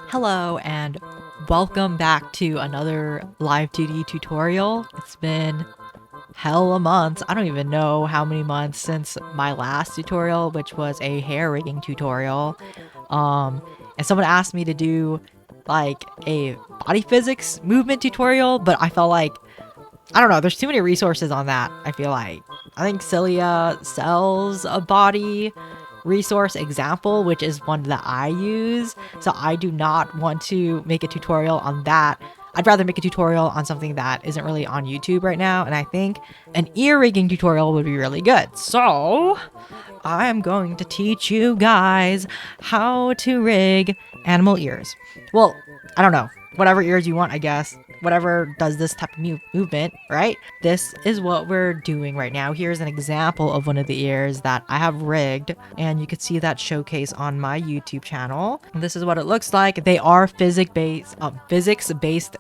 Hello and welcome back to another Live2D tutorial. It's been hella months. I don't even know how many months since my last tutorial, which was a hair rigging tutorial. And someone asked me to do like a body physics movement tutorial, but I felt like I don't know, there's too many resources on that. I feel like I think Cilia sells a body resource example, which is one that I use. So I do not want to make a tutorial on that. I'd rather make a tutorial on something that isn't really on YouTube right now. And I think an ear rigging tutorial would be really good. So I'm going to teach you guys how to rig animal ears. Well, I don't know. Whatever ears you want, I guess. Whatever does this type of movement, right? This is what we're doing right now. Here's an example of one of the ears that I have rigged, and you can see that showcase on my YouTube channel. This is what it looks like. They are physics-based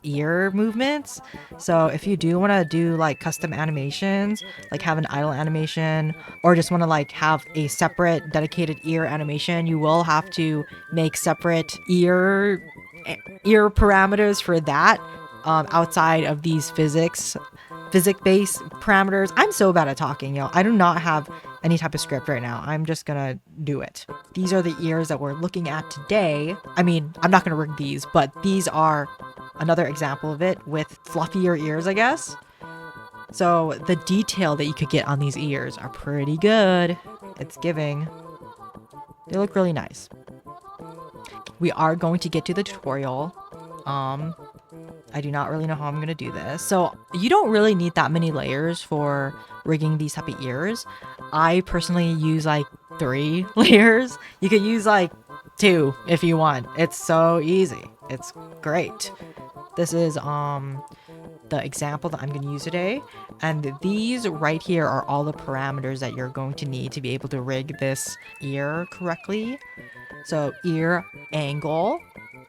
ear movements. So if you do want to do like custom animations, like have an idle animation, or just want to like have a separate dedicated ear animation, you will have to make separate ear parameters for that. Outside of these physics-based parameters. I'm so bad at talking, I do not have any type of script right now. I'm just gonna do it. These are the ears that we're looking at today. I mean, I'm not gonna rig these, but these are another example of it with fluffier ears, I guess. So the detail that you could get on these ears are pretty good. It's giving. They look really nice. We are going to get to the tutorial. I do not really know how I'm going to do this. So you don't really need that many layers for rigging these type of ears. I personally use like 3 layers. You could use like 2 if you want. It's so easy. It's great. This is the example that I'm going to use today. And these right here are all the parameters that you're going to need to be able to rig this ear correctly. So ear angle,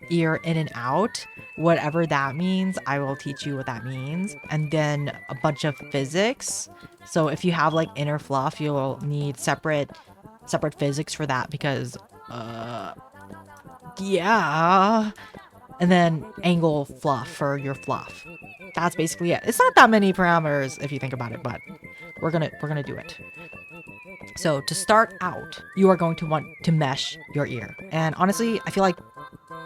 ear in and out, whatever that means, I will teach you what that means. And then a bunch of physics. So if you have like inner fluff, you'll need separate physics for that because yeah. And then angle fluff for your fluff. That's basically it. It's not that many parameters if you think about it, but we're gonna do it. So to start out, you are going to want to mesh your ear. And honestly, I feel like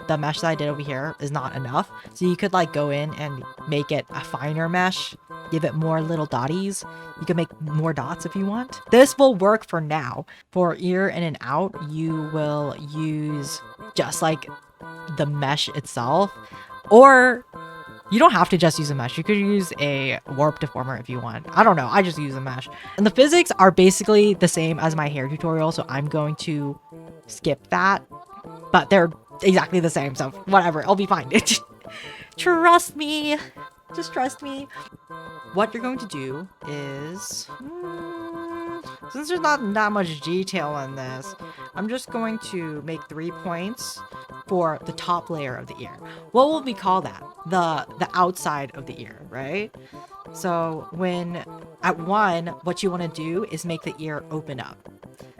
the mesh that I did over here is not enough. So you could like go in and make it a finer mesh, give it more little dotties. You can make more dots if you want. This will work for now. For ear in and out, you will use just like the mesh itself, or you don't have to just use a mesh. You could use a warp deformer if you want. I don't know. I just use a mesh. And the physics are basically the same as my hair tutorial, so I'm going to skip that. But they're exactly the same, so whatever. It'll be fine. Trust me. Just trust me. What you're going to do is... since there's not that much detail in this, I'm just going to make 3 points for the top layer of the ear. What will we call that? The outside of the ear, right? So when at 1, what you want to do is make the ear open up.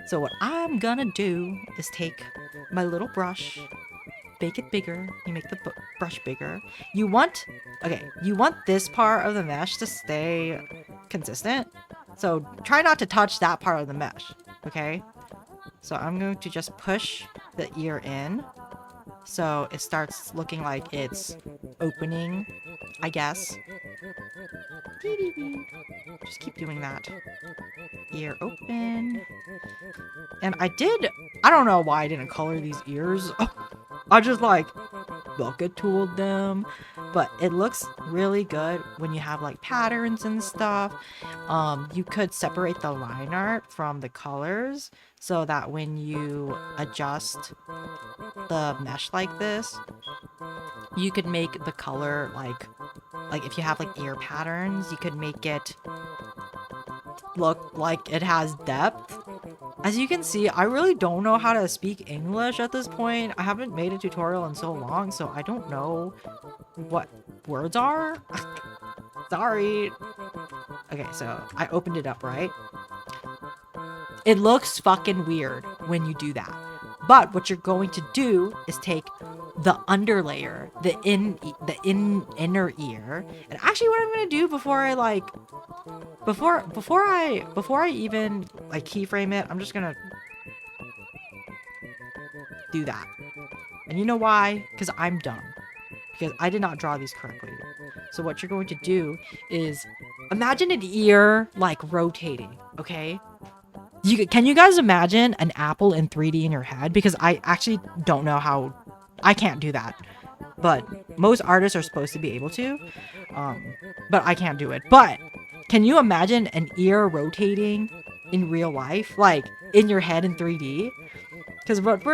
So what I'm gonna do is take my little brush, make it bigger. You make the brush bigger. You want this part of the mesh to stay consistent. So try not to touch that part of the mesh, okay? So I'm going to just push the ear in. So it starts looking like it's opening, I guess. Just keep doing that. Ear open. And I don't know why I didn't color these ears. I just like bucket tooled them, but it looks really good when you have like patterns and stuff. You could separate the line art from the colors so that when you adjust the mesh like this, you could make the color like if you have like ear patterns, you could make it look like it has depth. As you can see, I really don't know how to speak English at this point. I haven't made a tutorial in so long, so I don't know what words are. Sorry. Okay, so I opened it up, right? It looks fucking weird when you do that. But what you're going to do is take the underlayer, the inner ear. And actually what I'm going to do before I even like keyframe it, I'm just going to do that. And you know why? Because I'm dumb. Because I did not draw these correctly. So what you're going to do is imagine an ear like rotating, okay? Can you guys imagine an apple in 3D in your head? Because I actually don't know how. I can't do that. But most artists are supposed to be able to. But I can't do it. But can you imagine an ear rotating in real life? Like in your head in 3D? Because what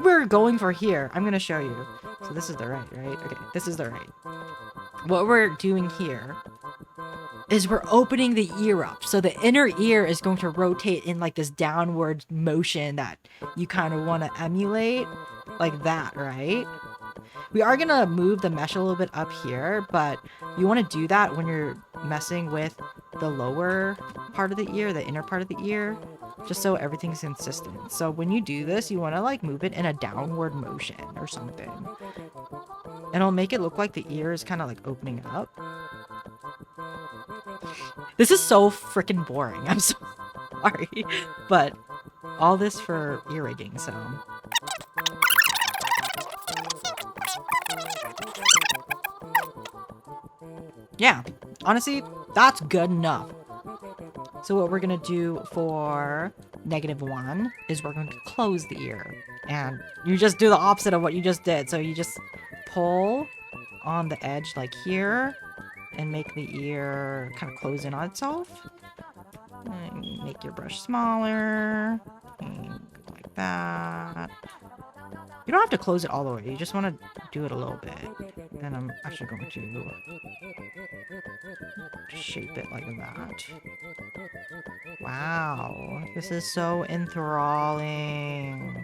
we're going for here, I'm gonna show you. So this is the right? Okay, this is the right. What we're doing here is we're opening the ear up. So the inner ear is going to rotate in like this downward motion that you kind of want to emulate, like that, right? We are gonna move the mesh a little bit up here, but you want to do that when you're messing with the lower part of the ear, the inner part of the ear, just so everything's consistent. So when you do this, you want to like move it in a downward motion or something. And it'll make it look like the ear is kind of like opening up. This is so freaking boring. I'm so sorry. But all this for ear rigging, so. Yeah, honestly, that's good enough. So what we're gonna do for -1 is we're going to close the ear. And you just do the opposite of what you just did. So you just pull on the edge like here and make the ear kind of close in on itself. And make your brush smaller. Like that. You don't have to close it all the way. You just want to do it a little bit. And I'm actually going to shape it like that. Wow. This is so enthralling.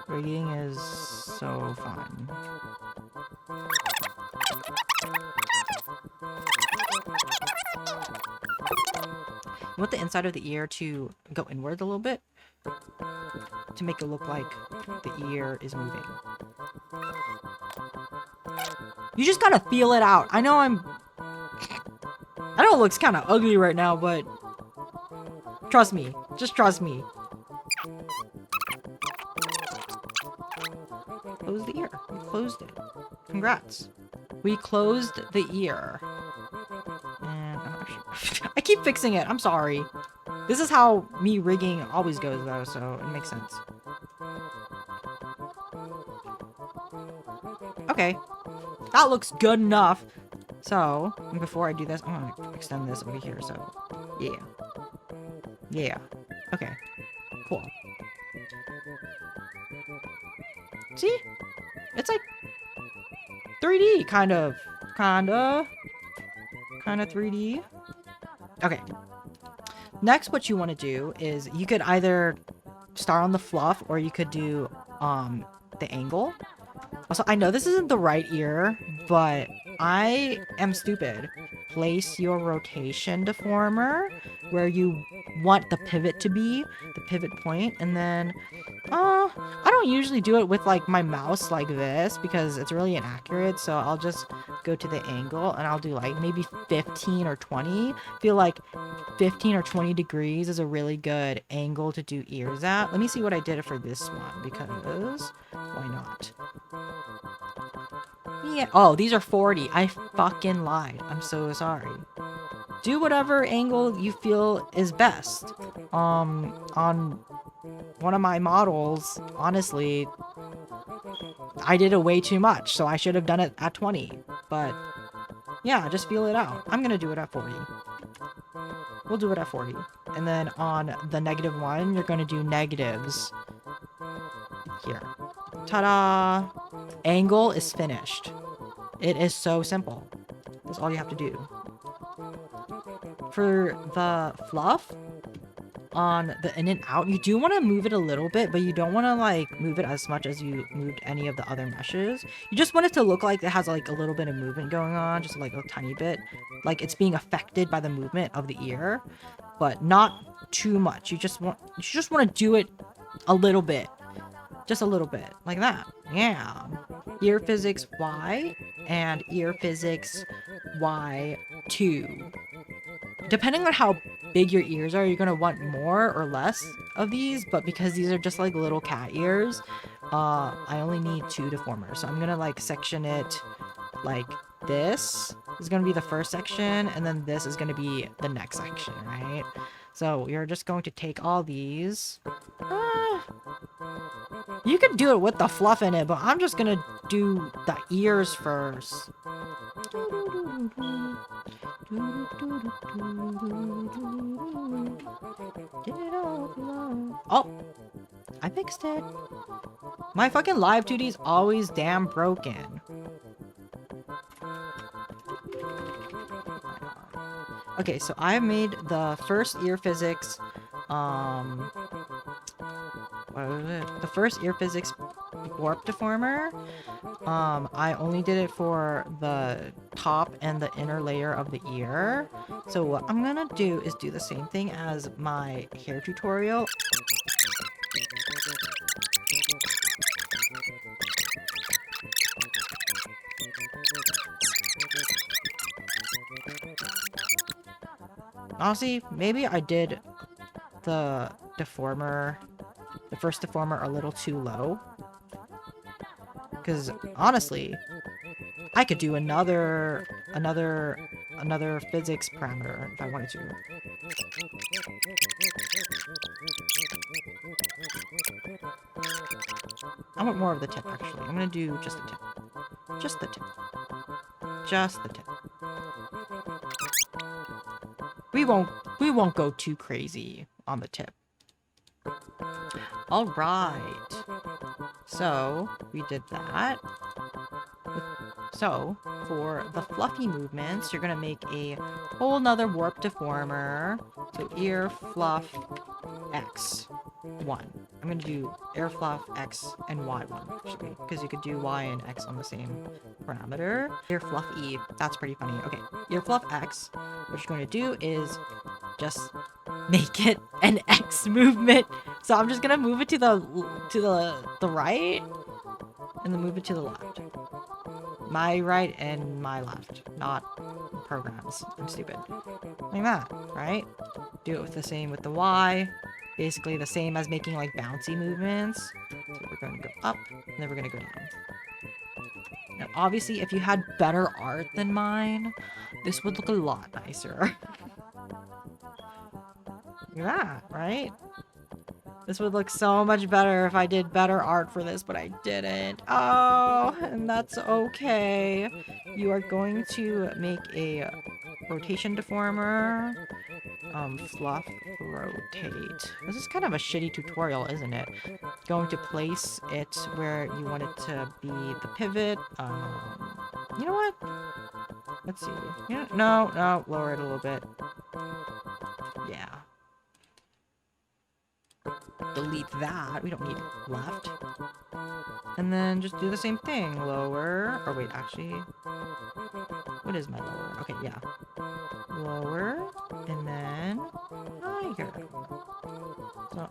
Rigging is so fun. You want the inside of the ear to go inward a little bit to make it look like the ear is moving. You just gotta feel it out. I know it looks kind of ugly right now, but trust me. Just trust me. Close the ear. We closed it. Congrats. We closed the ear. And I keep fixing it. I'm sorry. This is how me rigging always goes, though, so it makes sense. Okay. That looks good enough. So, before I do this, I'm gonna extend this over here, so, yeah. Yeah. Okay. Cool. See? It's like 3D, kind of 3D. Okay. Next, what you want to do is you could either start on the fluff or you could do the angle. Also, I know this isn't the right ear, but I am stupid. Place your rotation deformer where you want the pivot to be, the pivot point, and then I don't usually do it with like my mouse like this because it's really inaccurate, so I'll just go to the angle and I'll do like maybe 15 or 20. I feel like 15 or 20 degrees is a really good angle to do ears at. Let me see what I did for this one because why not? Yeah. Oh, these are 40. I fucking lied. I'm so sorry. Do whatever angle you feel is best. On one of my models, honestly, I did it way too much, so I should have done it at 20. But yeah, just feel it out. I'm gonna do it at 40. We'll do it at 40. And then on the -1, you're gonna do negatives. Here. Ta-da! Angle is finished. It is so simple. That's all you have to do. For the fluff, on the in and out, you do want to move it a little bit, but you don't want to like move it as much as you moved any of the other meshes. You just want it to look like it has like a little bit of movement going on, just like a tiny bit, like it's being affected by the movement of the ear, but not too much. You just want to do it a little bit. Just a little bit, like that. Yeah. Ear physics Y and ear physics Y2. Depending on how big your ears are, you're gonna want more or less of these, but because these are just like little cat ears, I only need 2 deformers. So I'm gonna like section it like this is gonna be the first section, and then this is gonna be the next section, right? So you're just going to take all these. You could do it with the fluff in it, but I'm just gonna do the ears first. Oh, I fixed it. My fucking Live2D is always damn broken. Okay, so I made the first ear physics, what was it? The first ear physics warp deformer. I only did it for the top and the inner layer of the ear. So what I'm gonna do is do the same thing as my hair tutorial. Honestly, maybe I did the deformer, the first deformer, a little too low. Because honestly, I could do another physics parameter if I wanted to. I want more of the tip, actually. I'm gonna do just the tip. Just the tip. Just the tip. We won't go too crazy on the tip. All right. So we did that. So for the fluffy movements, you're gonna make a whole nother warp deformer. So ear fluff X1. I'm gonna do ear fluff X and Y1 actually, because you could do Y and X on the same parameter. Ear fluff E. That's pretty funny. Okay, ear fluff X. What you're going to do is just make it an X movement. So I'm just gonna move it to the right, and then move it to the left. My right and my left, not programs. I'm stupid. Like that, right? Do it with the same with the Y. Basically the same as making like bouncy movements. So we're going to go up, and then we're going to go down. Now, obviously, if you had better art than mine, this would look a lot nicer. Look at that, right? This would look so much better if I did better art for this, but I didn't. Oh, and that's okay. You are going to make a rotation deformer. Fluff rotate. This is kind of a shitty tutorial, isn't it? Going to place it where you want it to be the pivot. You know what? Let's see. Yeah, no, lower it a little bit. Yeah. Delete that. We don't need left. And then just do the same thing. Lower. Or wait, actually. What is my lower? Okay, yeah. Lower. And then higher. So,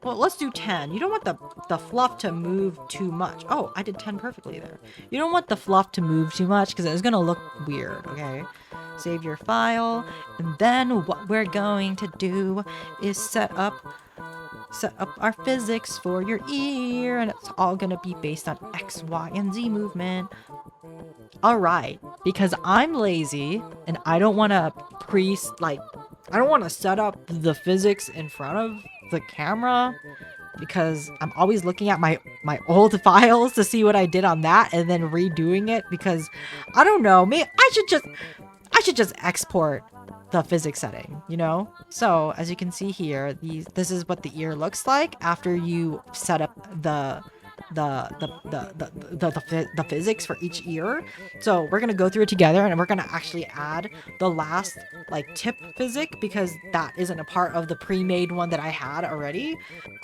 well, let's do 10. You don't want the fluff to move too much. Oh, I did 10 perfectly there. You don't want the fluff to move too much because it's going to look weird, okay? Save your file. And then what we're going to do is set up our physics for your ear, and it's all gonna be based on X, Y, and Z movement. Alright, because I'm lazy and I don't want to I don't want to set up the physics in front of the camera because I'm always looking at my old files to see what I did on that and then redoing it because I don't know, maybe I should just export the physics setting, you know? So as you can see here, this is what the ear looks like after you set up the physics for each ear. So we're gonna go through it together and we're gonna actually add the last like tip physic because that isn't a part of the pre-made one that I had already.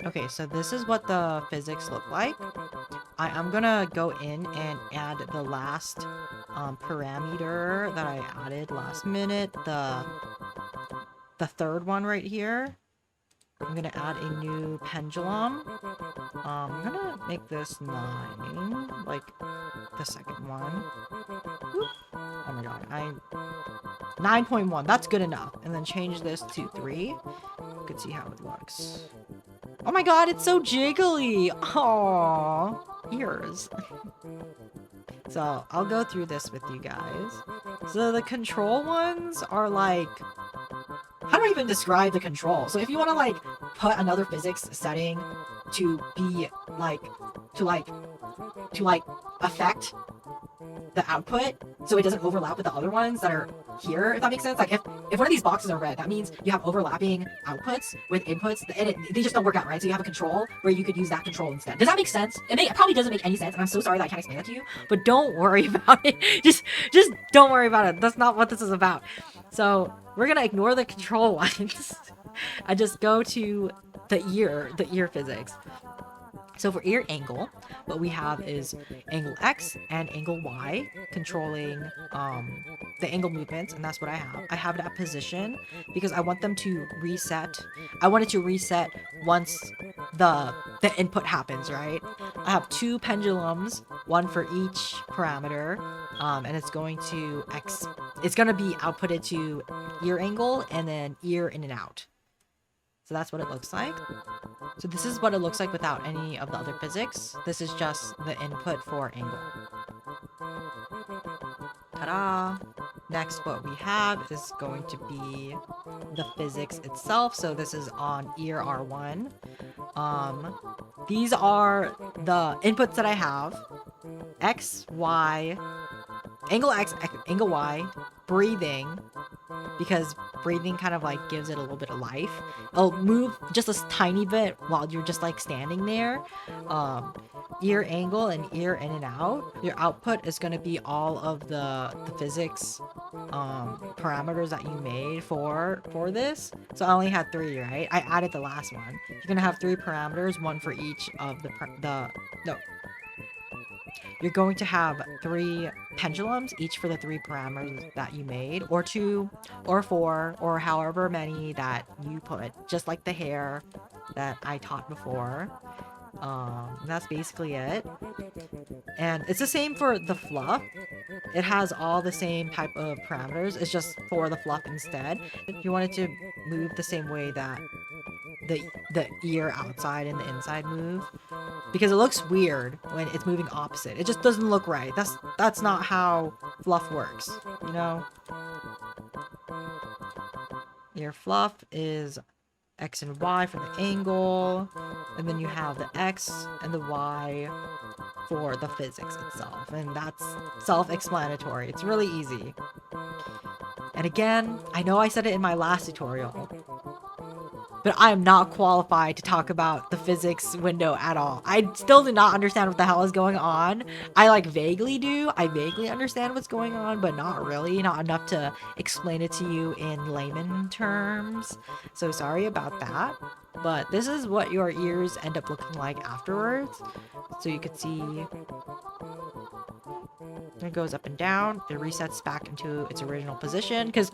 Okay, so this is what the physics look like. I am gonna go in and add the last parameter that I added last minute, the third one right here. I'm gonna add a new pendulum. I'm gonna make this 9, like the second one. Oop. Oh my god, 9.1, that's good enough. And then change this to 3. You can see how it looks. Oh my god, it's so jiggly! Aww, ears. So I'll go through this with you guys. So the control ones are like, how do I even describe the control? So if you want to like put another physics setting to be like, to affect the output so it doesn't overlap with the other ones that are here, if that makes sense. Like if one of these boxes are red, that means you have overlapping outputs with inputs, and they just don't work out, right? So you have a control where you could use that control instead. Does that make sense? It probably doesn't make any sense, and I'm so sorry that I can't explain that to you, but don't worry about it. Just don't worry about it. That's not what this is about. So we're gonna ignore the control ones and just go to the ear physics. So for ear angle, what we have is angle X and angle Y controlling the angle movements, and that's what I have. I have it at position because I want them to reset. I want it to reset once the input happens, right? I have 2 pendulums, one for each parameter, and it's going to be outputted to ear angle and then ear in and out. So that's what it looks like. So this is what it looks like without any of the other physics. This is just the input for angle. Ta-da! Next, what we have is going to be the physics itself. So this is on ear R1. These are the inputs that I have. X, Y, angle X, angle Y, breathing, because breathing kind of like gives it a little bit of life. It'll move just a tiny bit while you're just like standing there. Ear angle and ear in and out. Your output is going to be all of the physics parameters that you made for this. So I only had 3, right? I added the last one. You're going to have 3 parameters, one for each of you're going to have 3 pendulums, each for the 3 parameters that you made, or 2, or 4, or however many that you put, just like the hair that I taught before. That's basically it. And it's the same for the fluff. It has all the same type of parameters. It's just for the fluff instead. If you wanted to move the same way that the ear outside and the inside move, because it looks weird when it's moving opposite. It just doesn't look right. That's not how fluff works, you know? Your fluff is X and Y for the angle, and then you have the X and the Y for the physics itself, and that's self-explanatory. It's really easy. And again, I know I said it in my last tutorial, but I am not qualified to talk about the physics window at all. I still do not understand what the hell is going on. I like vaguely do. I vaguely understand what's going on, but not really. Not enough to explain it to you in layman terms. So sorry about that. But this is what your ears end up looking like afterwards. So you can see it goes up and down. It resets back into its original position. Because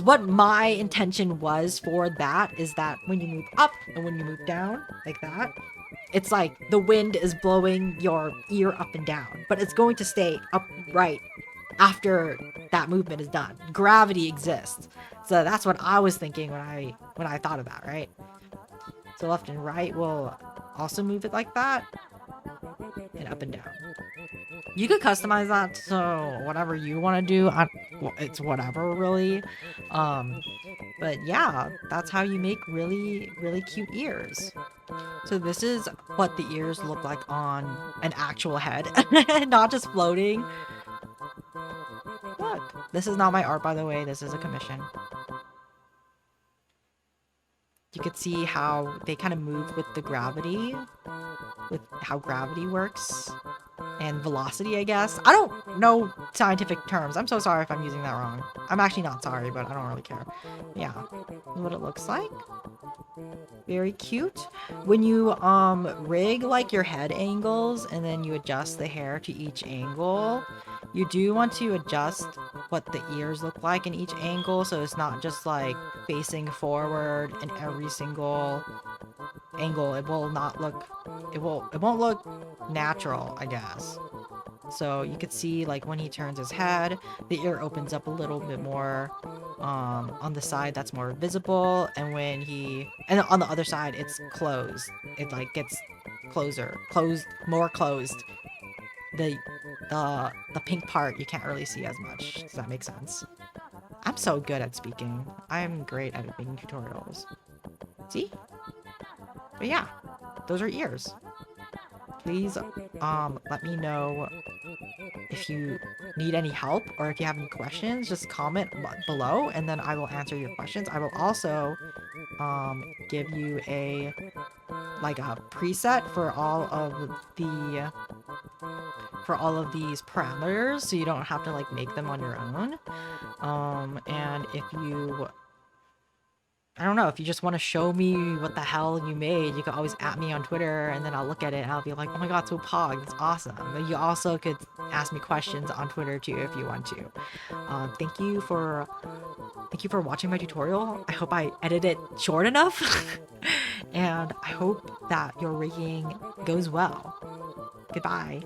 what my intention was for that is that when you move up and when you move down, like that, it's like the wind is blowing your ear up and down, but it's going to stay upright after that movement is done. Gravity exists. So that's what I was thinking when I thought of that, right? So left and right will also move it like that, and up and down. You could customize that so whatever you want to do. It's whatever, really. But yeah, that's how you make really, really cute ears. So this is what the ears look like on an actual head, not just floating. Look, this is not my art, by the way. This is a commission. You could see how they kind of move with the gravity, with how gravity works, and velocity, I guess. I don't know scientific terms. I'm so sorry if I'm using that wrong. I'm actually not sorry, but I don't really care. Yeah, what it looks like. Very cute. When you rig like your head angles and then you adjust the hair to each angle, you do want to adjust what the ears look like in each angle, so it's not just like facing forward in every single angle. It will not look, it won't look natural, I guess. So you could see like when he turns his head, the ear opens up a little bit more on the side that's more visible, and when he, and on the other side it's closed. It like gets closed, more closed. The the pink part you can't really see as much. Does that make sense? I'm so good at speaking. I'm great at making tutorials. See? But yeah, those are ears. Please let me know if you need any help or if you have any questions. Just comment below and then I will answer your questions. I will also give you a preset for all of these parameters, so you don't have to like make them on your own. And if you, I don't know, if you just want to show me what the hell you made, you can always at me on Twitter and then I'll look at it and I'll be like, oh my god, so pog, it's awesome. But you also could ask me questions on Twitter too if you want to. Thank you for watching my tutorial. I hope I edited it short enough. And I hope that your rigging goes well. Goodbye.